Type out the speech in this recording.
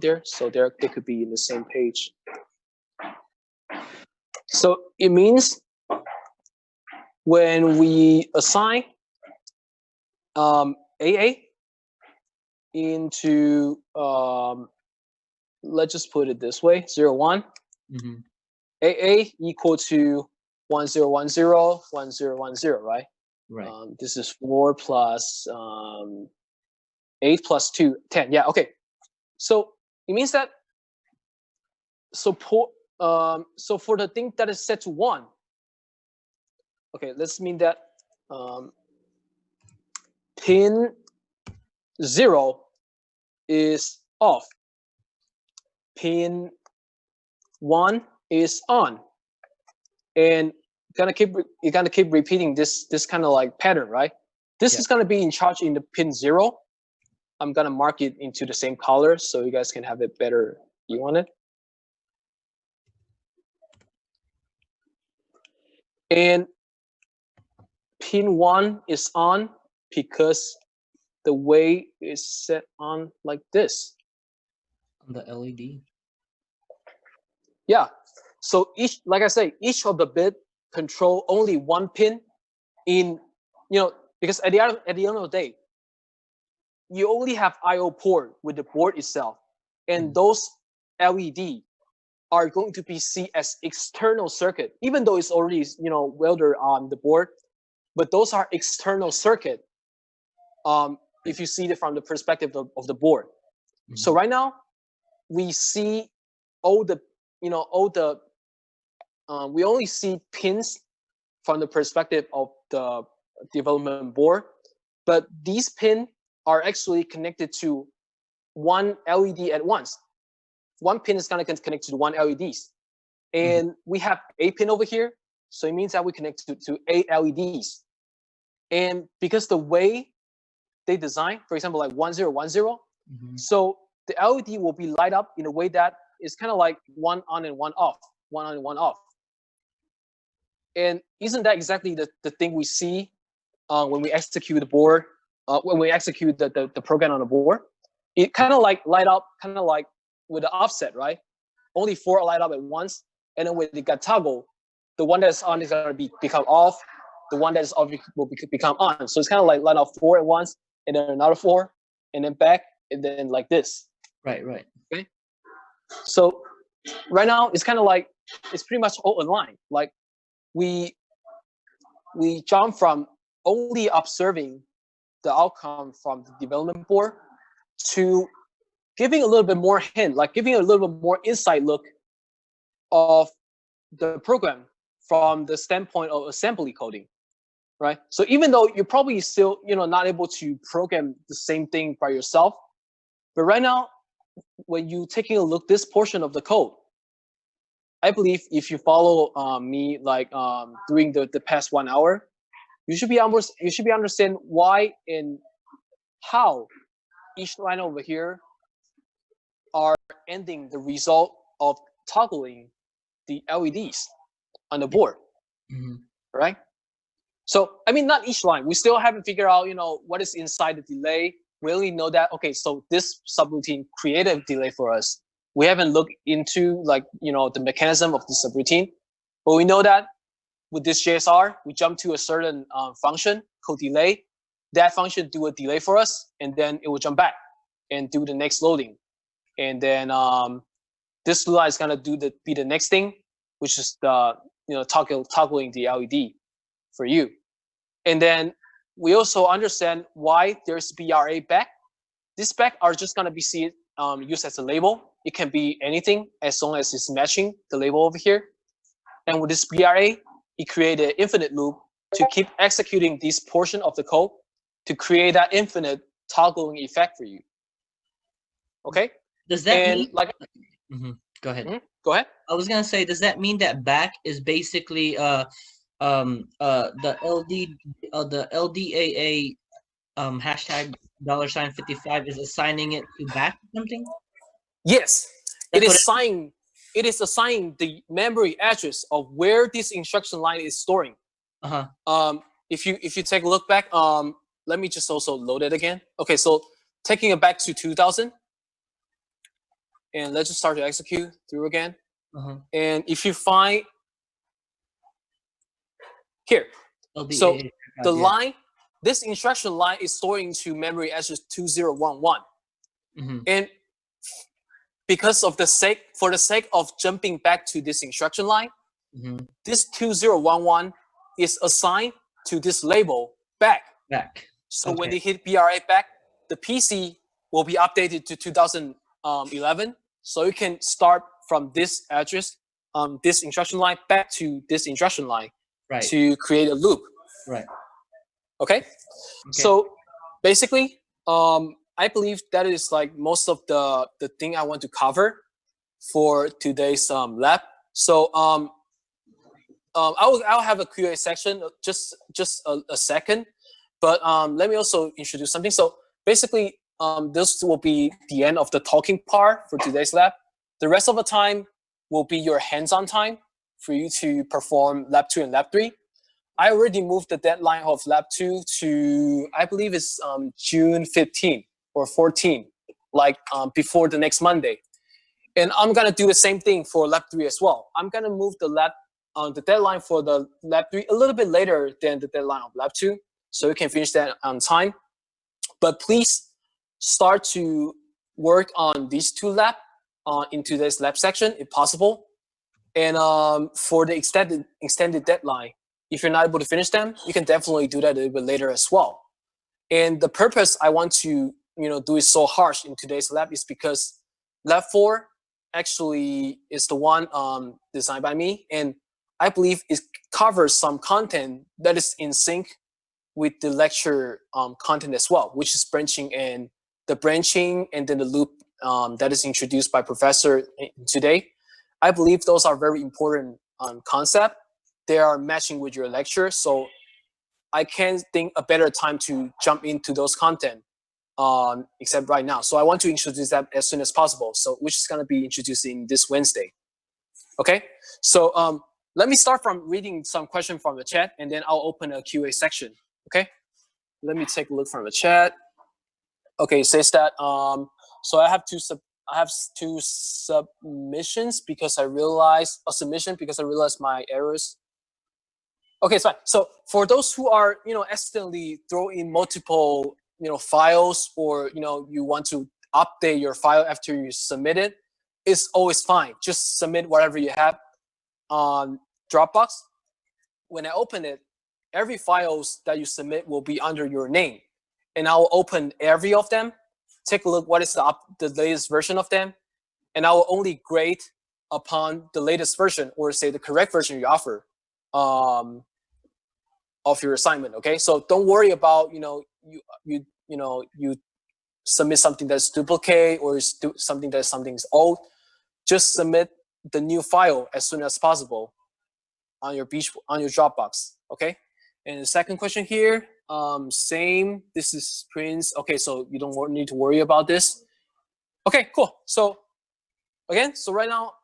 there, so they could be in the same page. So it means when we assign AA into let's just put it this way, 0, 1. AA equal to 1, 0, 1, 0, 1, 0, 1, 0, right? Right. This is 4 plus 8 plus 2, 10. Yeah, okay. So it means that so for the thing that is set to 1, okay, let's mean that pin 0 is off, pin 1 is on, and you're gonna keep repeating this kind of like pattern, right? This is gonna be in charge in the pin 0. I'm gonna mark it into the same color so you guys can have a better view on it. And pin 1 is on because the way is set on like this. On the LED. Yeah. So each, like I say, each of the bit control only one pin in, because at the end of the day, you only have I/O port with the board itself, and those LED are going to be seen as external circuit, even though it's already welded on the board, but those are external circuit. If you see it from the perspective of the board. So right now, we see we only see pins from the perspective of the development board, but these pins are actually connected to one LED at once. One pin is going to connect to one LEDs. And we have a pin over here, so it means that we connect to 8 LEDs. And because the way they design, for example, like 1010, so the LED will be light up in a way that is kind of like one on and one off, one on and one off. And isn't that exactly the thing we see when we execute the board, when we execute the program on the board? It kind of like light up, kind of like with the offset, right? Only 4 light up at once, and then when they got toggle, the one that's on is gonna become off, the one that's off will become on. So it's kind of like light up 4 at once, and then another 4, and then back, and then like this. Right. Okay. So right now it's kind of like it's pretty much all aligned. Like we jump from only observing the outcome from the development board to giving a little bit more hint, like giving a little bit more inside look of the program from the standpoint of assembly coding, right? So even though you're probably still, not able to program the same thing by yourself, but right now, when you taking a look this portion of the code, I believe if you follow me like during the past 1 hour, you should be understand why and how each line over here are ending the result of toggling the LEDs on the board, right? So, I mean, not each line. We still haven't figured out, what is inside the delay. We only know that, okay, so this subroutine created a delay for us. We haven't looked into the mechanism of the subroutine, but we know that with this JSR, we jump to a certain function called delay. That function do a delay for us, and then it will jump back and do the next loading. And then this Lua is gonna be the next thing, which is the toggling the LED for you. And then we also understand why there's BRA back. These back are just gonna be used as a label. It can be anything as long as it's matching the label over here. And with this BRA, it created an infinite loop to keep executing this portion of the code to create that infinite toggling effect for you. Okay? Does that mean Go ahead. Go ahead. I was gonna say, does that mean that back is basically the LDAA hashtag $55 is assigning it to back or something? Yes, it is assigning the memory address of where this instruction line is storing. If you take a look back, let me just also load it again. Okay, so taking it back to 2000. and let's just start to execute through again. Uh-huh. And if you find here, LDA so checkout, the yeah. line, this instruction line is stored into memory as just 2011. Mm-hmm. And because of for the sake of jumping back to this instruction line, Mm-hmm. this 2011 is assigned to this label back. So Okay. when they hit BRA back, the PC will be updated to 2011. So you can start from this address, this instruction line back to this instruction line Right. to create a loop. Right. Okay. So basically, I believe that is like most of the thing I want to cover for today's lab. So I'll have a Q&A section just a second, but let me also introduce something. So basically, this will be the end of the talking part for today's lab. The rest of the time will be your hands-on time for you to perform lab 2 and lab 3. I already moved the deadline of lab 2 to, I believe it's June 15 or 14, like before the next Monday. And I'm gonna do the same thing for lab 3 as well. I'm gonna move the deadline for the lab 3 a little bit later than the deadline of lab 2, so you can finish that on time. But please start to work on these 2 labs in today's lab section if possible. And for the extended deadline, if you're not able to finish them, you can definitely do that a little bit later as well. And the purpose I want to do it so harsh in today's lab is because lab 4 actually is the one designed by me, and I believe it covers some content that is in sync with the lecture content as well, which is branching and then the loop that is introduced by professor today. I believe those are very important concept. They are matching with your lecture, so I can't think a better time to jump into those content except right now. So I want to introduce that as soon as possible. So which is going to be introduced in this Wednesday. Okay, so let me start from reading some question from the chat, and then I'll open a QA section. Okay, let me take a look from the chat. Okay, it says that so I have two submissions because I realized my errors. Okay, it's fine. So for those who are accidentally throw in multiple files, or you want to update your file after you submit it, it's always fine. Just submit whatever you have on Dropbox. When I open it, every files that you submit will be under your name, and I will open every of them, take a look what is the latest version of them, and I will only grade upon the latest version, or say the correct version you offer of your assignment. Okay, so don't worry about you submit something that's duplicate or something's old. Just submit the new file as soon as possible on your Dropbox. Okay, and the second question here, same. This is Prince. Okay, so you don't need to worry about this. Okay, cool. So again, so right now